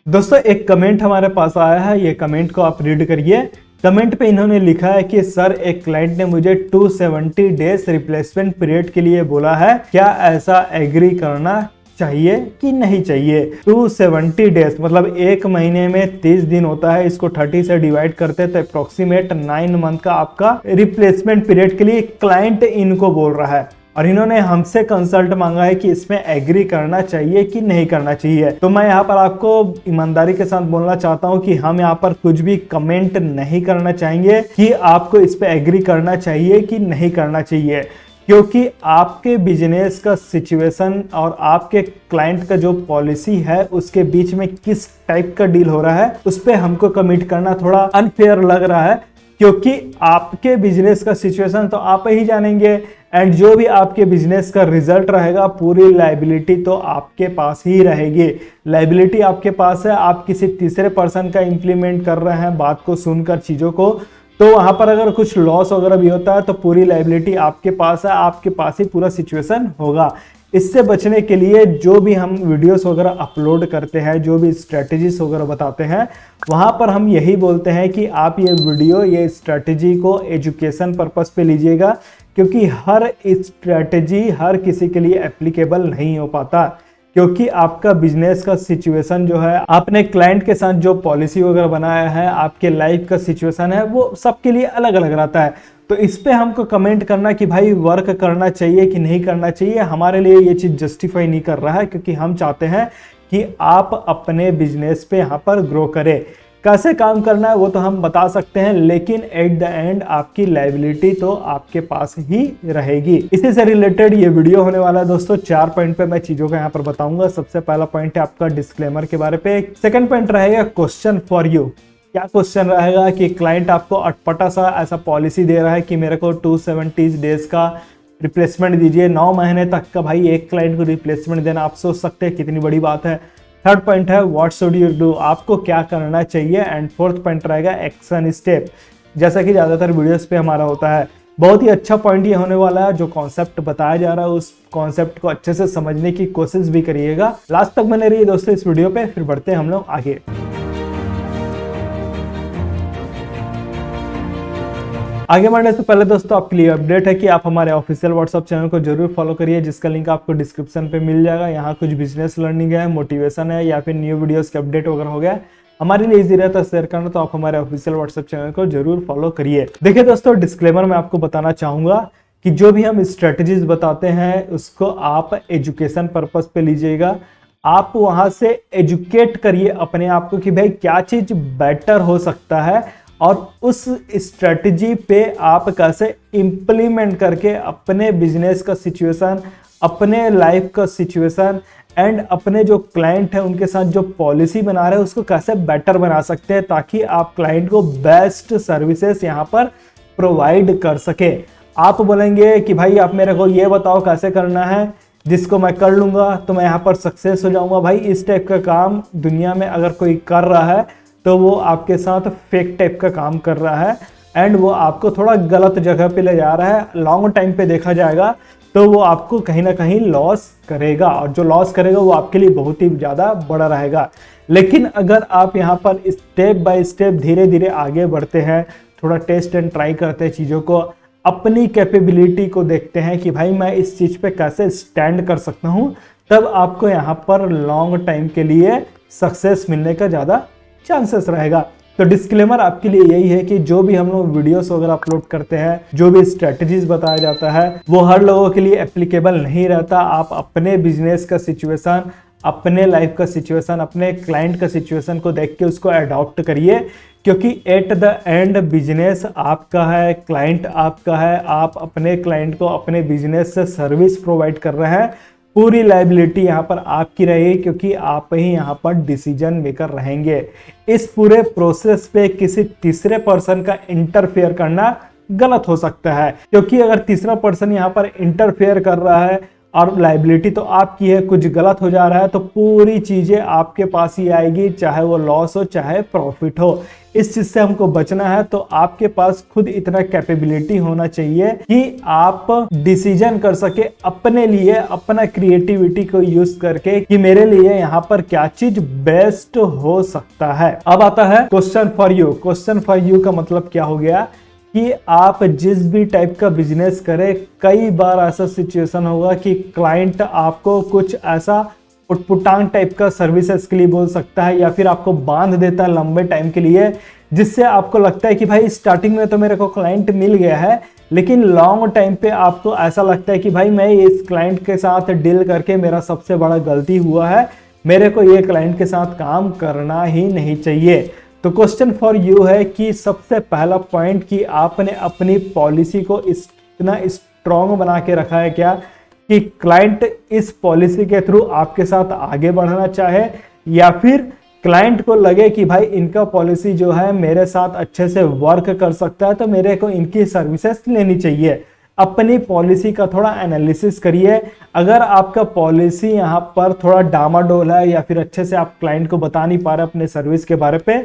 दोस्तों एक कमेंट हमारे पास आया है, ये कमेंट को आप रीड करिए। कमेंट पे इन्होंने लिखा है कि सर एक क्लाइंट ने मुझे 270 डेज रिप्लेसमेंट पीरियड के लिए बोला है, क्या ऐसा एग्री करना चाहिए कि नहीं चाहिए। 270 डेज मतलब एक महीने में 30 दिन होता है, इसको 30 से डिवाइड करते तो अप्रोक्सीमेट 9 मंथ का आपका रिप्लेसमेंट पीरियड के लिए क्लाइंट इनको बोल रहा है और इन्होंने हमसे कंसल्ट मांगा है कि इसमें एग्री करना चाहिए कि नहीं करना चाहिए। तो मैं यहाँ पर आपको ईमानदारी के साथ बोलना चाहता हूँ कि हम यहाँ पर कुछ भी कमेंट नहीं करना चाहेंगे कि आपको इस पे एग्री करना चाहिए कि नहीं करना चाहिए, क्योंकि आपके बिजनेस का सिचुएशन और आपके क्लाइंट का जो पॉलिसी है उसके बीच में किस टाइप का डील हो रहा है उस पर हमको कमिट करना थोड़ा अनफेयर लग रहा है, क्योंकि आपके बिजनेस का सिचुएशन तो आप ही जानेंगे एंड जो भी आपके बिजनेस का रिजल्ट रहेगा पूरी लायबिलिटी तो आपके पास ही रहेगी। लायबिलिटी आपके पास है, आप किसी तीसरे पर्सन का इंप्लीमेंट कर रहे हैं बात को सुनकर चीजों को, तो वहां पर अगर कुछ लॉस वगैरह भी होता है तो पूरी लायबिलिटी आपके पास है, आपके पास ही पूरा सिचुएशन होगा। इससे बचने के लिए जो भी हम वीडियोस वगैरह अपलोड करते हैं, जो भी स्ट्रेटजीज वगैरह बताते हैं, वहां पर हम यही बोलते हैं कि आप ये वीडियो ये स्ट्रेटजी को एजुकेशन पर्पस पे लीजिएगा, क्योंकि हर स्ट्रेटजी हर किसी के लिए एप्लीकेबल नहीं हो पाता, क्योंकि आपका बिजनेस का सिचुएशन जो है, आपने क्लाइंट के साथ जो पॉलिसी वगैरह बनाया है, आपके लाइफ का सिचुएशन है, वो सबके लिए अलग अलग रहता है। तो इस पे हमको कमेंट करना कि भाई वर्क करना चाहिए कि नहीं करना चाहिए, हमारे लिए ये चीज जस्टिफाई नहीं कर रहा है, क्योंकि हम चाहते हैं कि आप अपने बिजनेस पे यहाँ पर ग्रो करें। कैसे काम करना है वो तो हम बता सकते हैं, लेकिन एट द एंड आपकी लायबिलिटी तो आपके पास ही रहेगी। इसी से रिलेटेड ये वीडियो होने वाला है दोस्तों। 4 पॉइंट पे मैं चीजों का यहाँ पर बताऊंगा। सबसे पहला पॉइंट है आपका डिस्क्लेमर के बारे पे। सेकंड पॉइंट रहेगा क्वेश्चन फॉर यू। क्या क्वेश्चन रहेगा कि क्लाइंट आपको अटपटा सा ऐसा पॉलिसी दे रहा है कि मेरे को 270 डेज का रिप्लेसमेंट दीजिए, 9 महीने तक का। भाई एक क्लाइंट को रिप्लेसमेंट देना आप सोच सकते हैं कितनी बड़ी बात है। थर्ड पॉइंट है व्हाट शुड यू डू, आपको क्या करना चाहिए। एंड फोर्थ पॉइंट रहेगा एक्शन स्टेप, जैसा कि ज़्यादातर वीडियोस पे हमारा होता है। बहुत ही अच्छा पॉइंट ये होने वाला है, जो कॉन्सेप्ट बताया जा रहा है उस कॉन्सेप्ट को अच्छे से समझने की कोशिश भी करिएगा। लास्ट तक बने रहिए दोस्तों इस वीडियो पे, फिर बढ़ते हैं हम लोग आगे। आगे बढ़ने से पहले दोस्तों आपके लिए अपडेट है कि आप हमारे ऑफिशियल व्हाट्सएप चैनल को जरूर फॉलो करिए, जिसका लिंक आपको डिस्क्रिप्शन पे मिल जाएगा। यहाँ कुछ बिजनेस लर्निंग है, मोटिवेशन है या फिर न्यू वीडियोस के अपडेट वगैरह हो गया, हमारे लिए इजी रहता है शेयर करना, तो आप हमारे ऑफिशियल व्हाट्सएप चैनल को जरूर फॉलो करिए। देखिए दोस्तों, डिस्क्लेमर में आपको बताना चाहूंगा कि जो भी हम स्ट्रेटजीज बताते हैं उसको आप एजुकेशन पर्पज पे लीजिएगा। आप वहां से एजुकेट करिए अपने आप को कि भाई क्या चीज बेटर हो सकता है, और उस स्ट्रेटजी पे आप कैसे इंप्लीमेंट करके अपने बिजनेस का सिचुएशन, अपने लाइफ का सिचुएशन एंड अपने जो क्लाइंट है उनके साथ जो पॉलिसी बना रहे हैं उसको कैसे बेटर बना सकते हैं, ताकि आप क्लाइंट को बेस्ट सर्विसेज यहाँ पर प्रोवाइड कर सके। आप बोलेंगे कि भाई आप मेरे को ये बताओ कैसे करना है, जिसको मैं कर लूंगा तो मैं यहाँ पर सक्सेस हो जाऊंगा। भाई इस टाइप का काम दुनिया में अगर कोई कर रहा है तो वो आपके साथ फेक टाइप का काम कर रहा है एंड वो आपको थोड़ा गलत जगह पे ले जा रहा है। लॉन्ग टाइम पे देखा जाएगा तो वो आपको कहीं ना कहीं लॉस करेगा, और जो लॉस करेगा वो आपके लिए बहुत ही ज़्यादा बड़ा रहेगा। लेकिन अगर आप यहाँ पर स्टेप बाय स्टेप धीरे धीरे आगे बढ़ते हैं, थोड़ा टेस्ट एंड ट्राई करते हैं चीज़ों को, अपनी कैपेबिलिटी को देखते हैं कि भाई मैं इस चीज़ पे कैसे स्टैंड कर सकता हूँ, तब आपको यहाँ पर लॉन्ग टाइम के लिए सक्सेस मिलने का ज़्यादा चांसेस रहेगा। तो डिस्क्लेमर आपके लिए यही है कि जो भी हम लोग वीडियोस वगैरह अपलोड करते हैं, जो भी स्ट्रेटजीज बताया जाता है, वो हर लोगों के लिए एप्लीकेबल नहीं रहता। आप अपने बिजनेस का सिचुएशन, अपने लाइफ का सिचुएशन, अपने क्लाइंट का सिचुएशन को देख के उसको अडॉप्ट करिए, क्योंकि एट द एंड बिजनेस आपका है, क्लाइंट आपका है। आप अपने क्लाइंट को अपने बिजनेस से सर्विस प्रोवाइड कर रहे हैं, पूरी लायबिलिटी यहाँ पर आपकी रहेगी, क्योंकि आप ही यहाँ पर डिसीजन मेकर रहेंगे। इस पूरे प्रोसेस पे किसी तीसरे पर्सन का इंटरफेयर करना गलत हो सकता है, क्योंकि अगर तीसरा पर्सन यहाँ पर इंटरफेयर कर रहा है और लायबिलिटी तो आपकी है, कुछ गलत हो जा रहा है तो पूरी चीजें आपके पास ही आएगी, चाहे वो लॉस हो चाहे प्रॉफिट हो। इस चीज से हमको बचना है तो आपके पास खुद इतना कैपेबिलिटी होना चाहिए कि आप डिसीजन कर सके अपने लिए, अपना क्रिएटिविटी को यूज करके कि मेरे लिए यहाँ पर क्या चीज बेस्ट हो सकता है। अब आता है question for you. Question for you का मतलब क्या हो गया कि आप जिस भी टाइप का बिजनेस करें, कई बार ऐसा सिचुएशन होगा कि क्लाइंट आपको कुछ ऐसा उटपुटांग टाइप का सर्विसेज के लिए बोल सकता है या फिर आपको बांध देता है लंबे टाइम के लिए, जिससे आपको लगता है कि भाई स्टार्टिंग में तो मेरे को क्लाइंट मिल गया है, लेकिन लॉन्ग टाइम पे आपको ऐसा लगता है कि भाई मैं इस क्लाइंट के साथ डील करके मेरा सबसे बड़ा गलती हुआ है, मेरे को ये क्लाइंट के साथ काम करना ही नहीं चाहिए। तो क्वेश्चन फॉर यू है कि सबसे पहला पॉइंट कि आपने अपनी पॉलिसी को इतना स्ट्रॉन्ग बना के रखा है क्या कि क्लाइंट इस पॉलिसी के थ्रू आपके साथ आगे बढ़ना चाहे, या फिर क्लाइंट को लगे कि भाई इनका पॉलिसी जो है मेरे साथ अच्छे से वर्क कर सकता है तो मेरे को इनकी सर्विसेज लेनी चाहिए। अपनी पॉलिसी का थोड़ा एनालिसिस करिए। अगर आपका पॉलिसी यहाँ पर थोड़ा डामाडोल है या फिर अच्छे से आप क्लाइंट को बता नहीं पा रहे अपने सर्विस के बारे पे,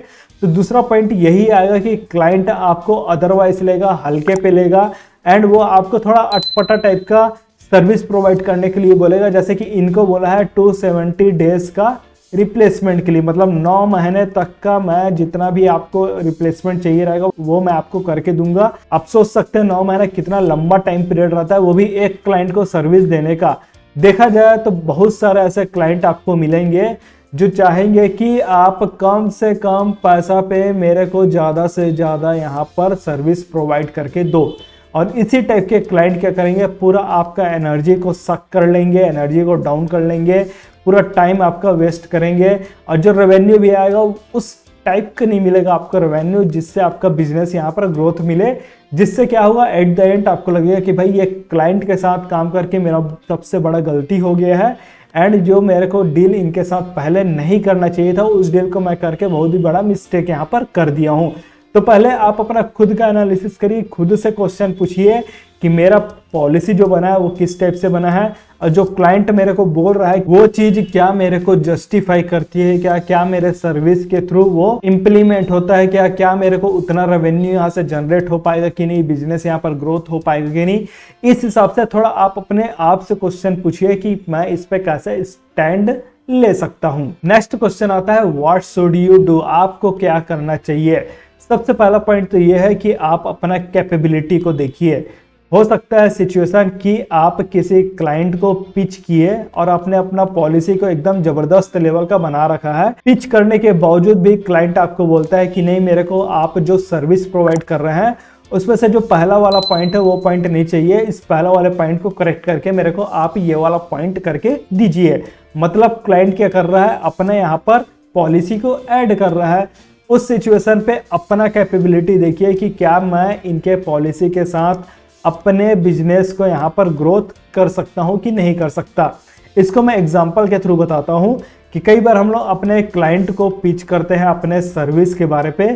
तो दूसरा पॉइंट यही आएगा कि क्लाइंट आपको अदरवाइज लेगा, हल्के पे लेगा एंड वो आपको थोड़ा अटपटा टाइप का सर्विस प्रोवाइड करने के लिए बोलेगा। जैसे कि इनको बोला है 270 डेज का रिप्लेसमेंट के लिए, मतलब 9 महीने तक का मैं जितना भी आपको रिप्लेसमेंट चाहिए रहेगा वो मैं आपको करके दूंगा। आप सोच सकते हैं 9 महीने कितना लंबा टाइम पीरियड रहता है, वो भी एक क्लाइंट को सर्विस देने का। देखा जाए तो बहुत सारे ऐसे क्लाइंट आपको मिलेंगे जो चाहेंगे कि आप कम से कम पैसा पे मेरे को ज़्यादा से ज़्यादा यहाँ पर सर्विस प्रोवाइड करके दो, और इसी टाइप के क्लाइंट क्या करेंगे, पूरा आपका एनर्जी को सक कर लेंगे, एनर्जी को डाउन कर लेंगे, पूरा टाइम आपका वेस्ट करेंगे, और जो रेवेन्यू भी आएगा उस टाइप का नहीं मिलेगा आपको रेवेन्यू जिससे आपका बिजनेस यहाँ पर ग्रोथ मिले। जिससे क्या होगा, एट द एंड आपको लगेगा कि भाई ये क्लाइंट के साथ काम करके मेरा सबसे बड़ा गलती हो गया है एंड जो मेरे को डील इनके साथ पहले नहीं करना चाहिए था उस डील को मैं करके बहुत ही बड़ा मिस्टेक यहाँ पर कर दिया हूँ। तो पहले आप अपना खुद का एनालिसिस करिए, खुद से क्वेश्चन पूछिए कि मेरा पॉलिसी जो बना है वो किस टाइप से बना है, और जो क्लाइंट मेरे को बोल रहा है वो चीज क्या मेरे को जस्टिफाई करती है क्या, क्या मेरे सर्विस के थ्रू वो इम्प्लीमेंट होता है क्या, क्या मेरे को उतना रेवेन्यू यहाँ से जनरेट हो पाएगा कि नहीं, बिजनेस यहाँ पर ग्रोथ हो पाएगा कि नहीं। इस हिसाब से थोड़ा आप अपने आप से क्वेश्चन पूछिए कि मैं इस पे कैसे स्टैंड ले सकता हूँ। नेक्स्ट क्वेश्चन आता है व्हाट शुड यू डू, आपको क्या करना चाहिए। सबसे पहला पॉइंट तो ये है कि आप अपना कैपेबिलिटी को देखिए। हो सकता है सिचुएशन कि आप किसी क्लाइंट को पिच किए और आपने अपना पॉलिसी को एकदम जबरदस्त लेवल का बना रखा है, पिच करने के बावजूद भी क्लाइंट आपको बोलता है कि नहीं मेरे को आप जो सर्विस प्रोवाइड कर रहे हैं उसमें से जो पहला वाला पॉइंट है वो पॉइंट नहीं चाहिए, इस पहला वाले पॉइंट को करेक्ट करके मेरे को आप ये वाला पॉइंट करके दीजिए। मतलब क्लाइंट क्या कर रहा है, अपने यहाँ पर पॉलिसी को ऐड कर रहा है। उस सिचुएशन पे अपना कैपेबिलिटी देखिए कि क्या मैं इनके पॉलिसी के साथ अपने बिजनेस को यहाँ पर ग्रोथ कर सकता हूँ कि नहीं कर सकता। इसको मैं एग्जांपल के थ्रू बताता हूँ कि कई बार हम लोग अपने क्लाइंट को पिच करते हैं अपने सर्विस के बारे पे,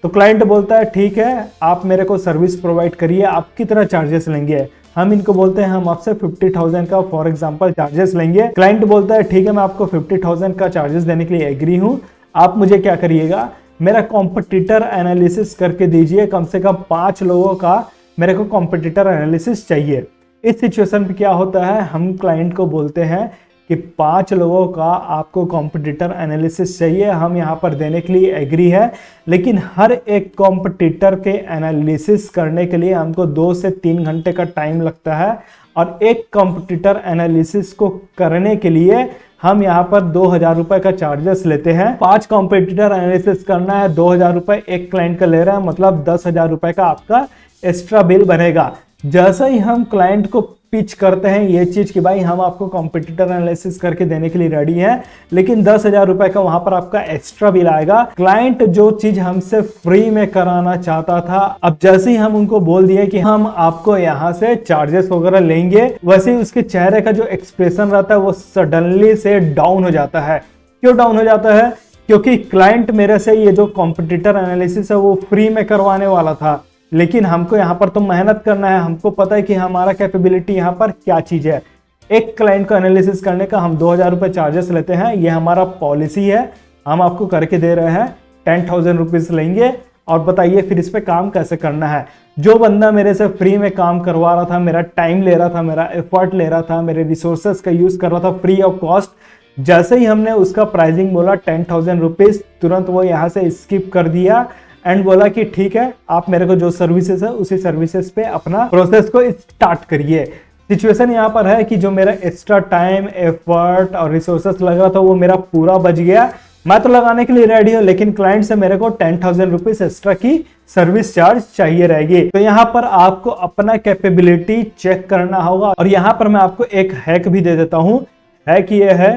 तो क्लाइंट बोलता है ठीक है आप मेरे को सर्विस प्रोवाइड करिए, आप कितना चार्जेस लेंगे। हम इनको बोलते हैं हम आपसे 50,000 का फॉर एग्जाम्पल चार्जेस लेंगे। क्लाइंट बोलता है ठीक है मैं आपको 50,000 का चार्जेस देने के लिए एग्री हूँ, आप मुझे क्या करिएगा, मेरा कॉम्पिटिटर एनालिसिस करके दीजिए, कम से कम 5 लोगों का मेरे को कॉम्पिटिटर एनालिसिस चाहिए। इस सिचुएशन पे क्या होता है, हम क्लाइंट को बोलते हैं कि 5 लोगों का आपको कॉम्पिटिटर एनालिसिस चाहिए, हम यहाँ पर देने के लिए एग्री है, लेकिन हर एक कॉम्पिटिटर के एनालिसिस करने के लिए हमको 2 से 3 घंटे का टाइम लगता है, और एक कॉम्पिटिटर एनालिसिस को करने के लिए हम यहाँ पर 2,000 रुपए का चार्जेस लेते हैं। 5 कॉम्पिटिटर एनालिसिस करना है, 2,000 रुपए एक क्लाइंट का ले रहा है, मतलब 10,000 रुपए का आपका एक्स्ट्रा बिल बनेगा। जैसे ही हम क्लाइंट को पिच करते हैं ये चीज कि भाई हम आपको कॉम्पिटिटर एनालिसिस करके देने के लिए रेडी हैं, लेकिन 10,000 रुपए का वहां पर आपका एक्स्ट्रा बिल आएगा। क्लाइंट जो चीज हमसे फ्री में कराना चाहता था, अब जैसे ही हम उनको बोल दिए कि हम आपको यहाँ से चार्जेस वगैरह लेंगे, वैसे ही उसके चेहरे का जो एक्सप्रेशन रहता है वो सडनली से डाउन हो जाता है। क्यों डाउन हो जाता है, क्योंकि क्लाइंट मेरे से ये जो कॉम्पिटिटर एनालिसिस है वो फ्री में करवाने वाला था, लेकिन हमको यहाँ पर तो मेहनत करना है, हमको पता है कि हमारा कैपेबिलिटी यहाँ पर क्या चीज है। एक क्लाइंट को एनालिसिस करने का हम 2000 रुपये चार्जेस लेते हैं। ये हमारा पॉलिसी है, हम आपको करके दे रहे हैं। 10,000 रुपीज लेंगे और बताइए फिर इस पे काम कैसे करना है। जो बंदा मेरे से फ्री में काम करवा रहा था, मेरा टाइम ले रहा था, मेरा एफर्ट ले रहा था, मेरे रिसोर्सेस का यूज कर रहा था फ्री ऑफ कॉस्ट, जैसे ही हमने उसका प्राइसिंग बोला 10,000 रुपीज, तुरंत वो यहाँ से स्किप कर दिया एंड बोला कि ठीक है, आप मेरे को जो सर्विसेज है उसी सर्विसेज पे अपना प्रोसेस को स्टार्ट करिए। सिचुएशन यहाँ पर है कि जो मेरा एक्स्ट्रा टाइम, एफर्ट और रिसोर्सेस लग रहा था वो मेरा पूरा बच गया। मैं तो लगाने के लिए रेडी हूँ, लेकिन क्लाइंट से मेरे को 10,000 रुपीज एक्स्ट्रा की सर्विस चार्ज चाहिए रहेगी। तो यहाँ पर आपको अपना कैपेबिलिटी चेक करना होगा। और यहाँ पर मैं आपको एक हैक भी दे देता हूँ। हैक ये है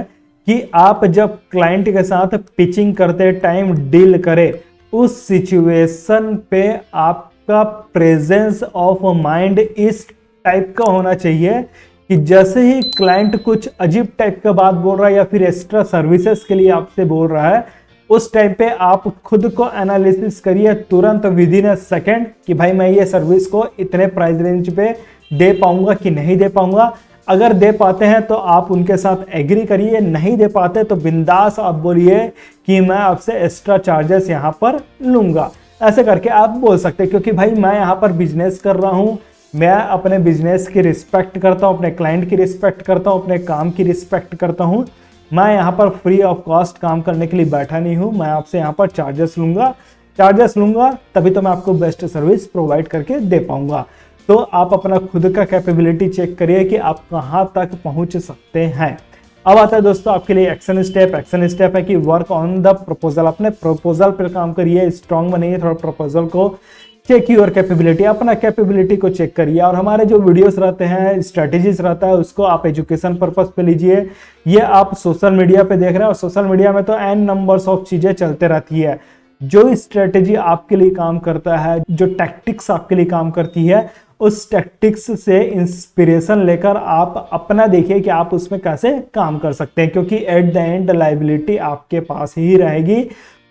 कि आप जब क्लाइंट के साथ पिचिंग करते टाइम डील करें, उस सिचुएशन पे आपका प्रेजेंस ऑफ माइंड इस टाइप का होना चाहिए कि जैसे ही क्लाइंट कुछ अजीब टाइप का बात बोल रहा है या फिर एक्स्ट्रा सर्विसेज के लिए आपसे बोल रहा है, उस टाइम पे आप खुद को एनालिसिस करिए तुरंत विद इन अ सेकेंड कि भाई मैं ये सर्विस को इतने प्राइस रेंज पे दे पाऊंगा कि नहीं दे पाऊंगा। अगर दे पाते हैं तो आप उनके साथ एग्री करिए, नहीं दे पाते तो बिंदास आप बोलिए कि मैं आपसे एक्स्ट्रा चार्जेस यहाँ पर लूंगा। ऐसे करके आप बोल सकते हैं, क्योंकि भाई मैं यहाँ पर बिजनेस कर रहा हूँ, मैं अपने बिजनेस की रिस्पेक्ट करता हूँ, अपने क्लाइंट की रिस्पेक्ट करता हूँ, अपने काम की रिस्पेक्ट करता हूँ। मैं यहाँ पर फ्री ऑफ कॉस्ट काम करने के लिए बैठा नहीं हूँ, मैं आपसे यहाँ पर चार्जेस लूंगा तभी तो मैं आपको बेस्ट सर्विस प्रोवाइड करके दे पाऊंगा। तो आप अपना खुद का कैपेबिलिटी चेक करिए कि आप कहाँ तक पहुँच सकते हैं। अब आता है दोस्तों आपके लिए एक्शन स्टेप। एक्शन स्टेप है कि वर्क ऑन द प्रपोजल। अपने प्रपोजल पर काम करिए, स्ट्रांग बनिए थोड़ा प्रपोजल को। चेक योर कैपेबिलिटी, अपना कैपेबिलिटी को चेक करिए। और हमारे जो वीडियोस रहते हैं, स्ट्रेटेजीज रहता है, उसको आप एजुकेशन पर्पस पे लीजिए। ये आप सोशल मीडिया पे देख रहे हैं और सोशल मीडिया में तो एन नंबर्स ऑफ चीजें चलते रहती है। जो स्ट्रेटेजी आपके लिए काम करता है, जो टैक्टिक्स आपके लिए काम करती है, उस टैक्टिक्स से इंस्पिरेशन लेकर आप अपना देखिए कि आप उसमें कैसे काम कर सकते हैं, क्योंकि एट द एंड लायबिलिटी आपके पास ही रहेगी।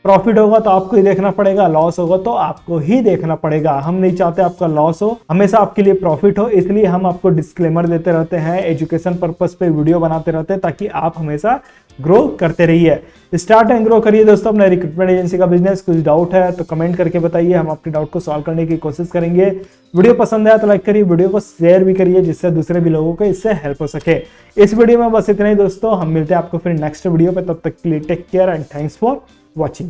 प्रॉफिट होगा तो आपको ही देखना पड़ेगा, लॉस होगा तो आपको ही देखना पड़ेगा। हम नहीं चाहते आपका लॉस हो, हमेशा आपके लिए प्रॉफिट हो, इसलिए हम आपको डिस्क्लेमर देते रहते हैं, एजुकेशन पर्पस पे वीडियो बनाते रहते हैं ताकि आप हमेशा ग्रो करते रहिए। स्टार्ट एंड ग्रो करिए दोस्तों अपने रिक्रूटमेंट एजेंसी का बिजनेस। कुछ डाउट है तो कमेंट करके बताइए, हम आपके डाउट को सॉल्व करने की कोशिश करेंगे। वीडियो पसंद आया तो लाइक करिए, वीडियो को शेयर भी करिए जिससे दूसरे भी लोगों को इससे हेल्प हो सके। इस वीडियो में बस इतना ही दोस्तों, हम मिलते हैं आपको फिर नेक्स्ट वीडियो पे। तब तक के लिए take care and thanks for watching.